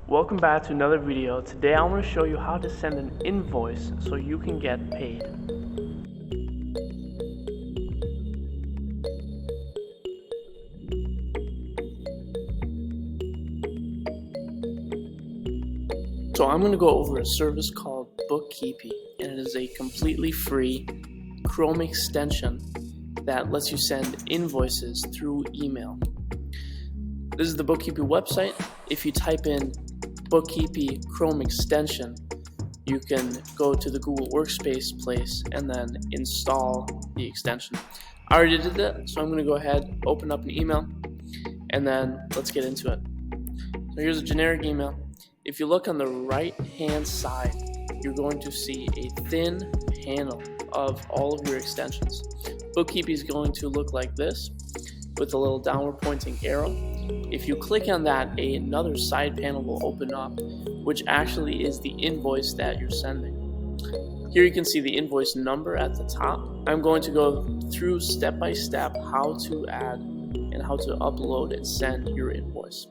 Welcome back to another video. Today I want to show you how to send an invoice so you can get paid. So I'm going to go over a service called Bookipi, and it is a completely free Chrome extension that lets you send invoices through email. This is the Bookipi website. If you type in Bookipi Chrome extension, you can go to the Google Workspace place and then install the extension. I already did that, so I'm going to go ahead, open up an email, and then let's get into it. So here's a generic email. If you look on the right hand side, you're going to see a thin panel of all of your extensions. Bookipi is going to look like this with a little downward pointing arrow. If you click on that, another side panel will open up, which actually is the invoice that you're sending. Here you can see the invoice number at the top. I'm going to go through step by step how to add and how to upload and send your invoice.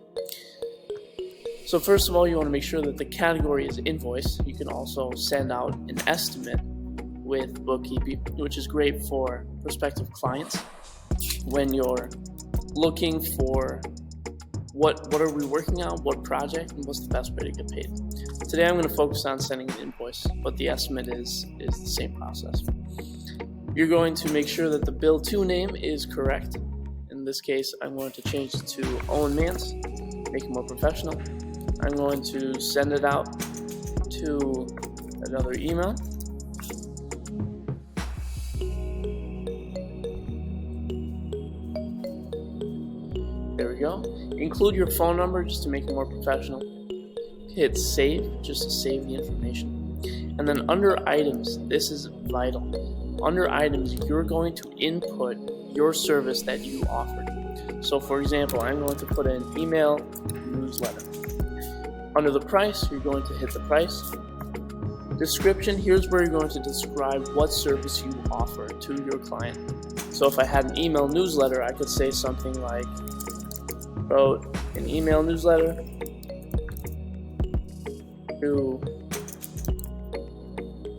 So first of all, you want to make sure that the category is invoice. You can also send out an estimate with Bookipi, which is great for prospective clients when you're looking for what are we working on, what project, and what's the best way to get paid. Today I'm going to focus on sending an invoice, but the estimate is the same process. You're going to make sure that the bill to name is correct. In this case, I'm going to change it to owenkmantz, make it more professional. I'm going to send it out to another email. There we go. Include your phone number just to make it more professional. Hit save just to save the information. And then under items, this is vital. Under items, you're going to input your service that you offered. So for example, I'm going to put in email newsletter. Under the price, you're going to hit the price. Description, here's where you're going to describe what service you offer to your client. So if I had an email newsletter, I could say something like, wrote an email newsletter to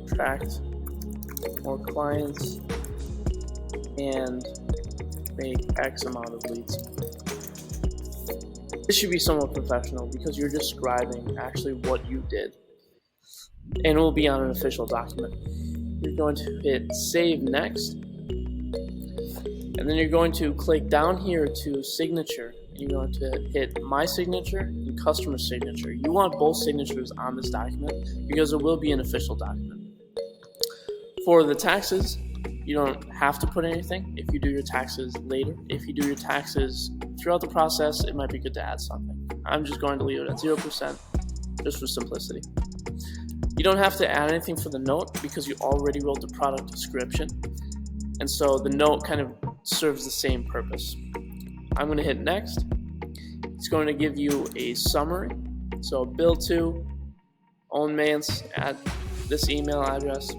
attract more clients and make X amount of leads. This should be somewhat professional because you're describing actually what you did, and it will be on an official document. You're going to hit save next, and then you're going to click down here to signature. You're going to hit my signature and customer signature. You want both signatures on this document because it will be an official document. For the taxes, you don't have to put anything if you do your taxes later. If you do your taxes throughout the process, it might be good to add something. I'm just going to leave it at 0% just for simplicity. You don't have to add anything for the note because you already wrote the product description, and so the note kind of serves the same purpose. I'm going to hit next. It's going to give you a summary. So bill to owenkmantz at this email address.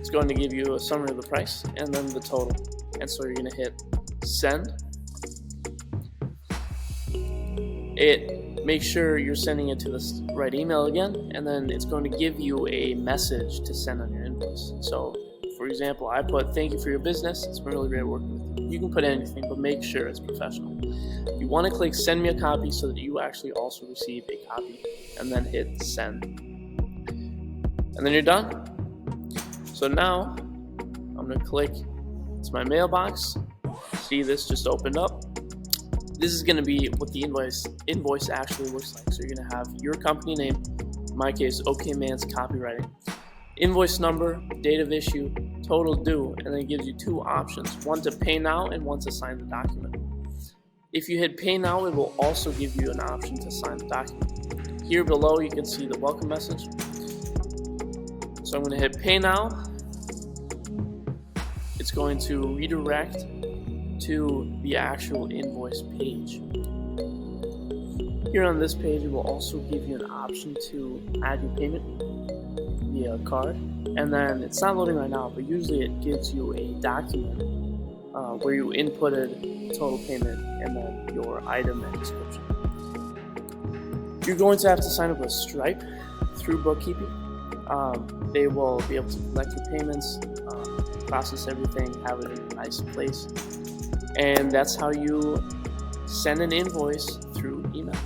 It's going to give you a summary of the price and then the total. And so you're going to hit send. Make sure you're sending it to the right email again, and then it's going to give you a message to send on your invoice. So for example, I put thank you for your business. It's been really great working with you. You can put anything, but make sure it's professional. You want to click send me a copy so that you actually also receive a copy, and then hit send. And then you're done. So now I'm going to click to my mailbox. See, this just opened up. This is going to be what the invoice actually looks like. So you're going to have your company name, in my case, owenkmantz Copywriting, invoice number, date of issue, total due, and then it gives you two options, one to pay now and one to sign the document. If you hit pay now, it will also give you an option to sign the document. Here below you can see the welcome message. So I'm going to hit pay now. It's going to redirect to the actual invoice page. Here on this page, it will also give you an option to add your payment via card, and then it's not loading right now, but usually it gives you a document where you inputted total payment and then your item and description. You're going to have to sign up with Stripe through Bookipi. They will be able to collect your payments, process everything, have it in a nice place. And that's how you send an invoice through email.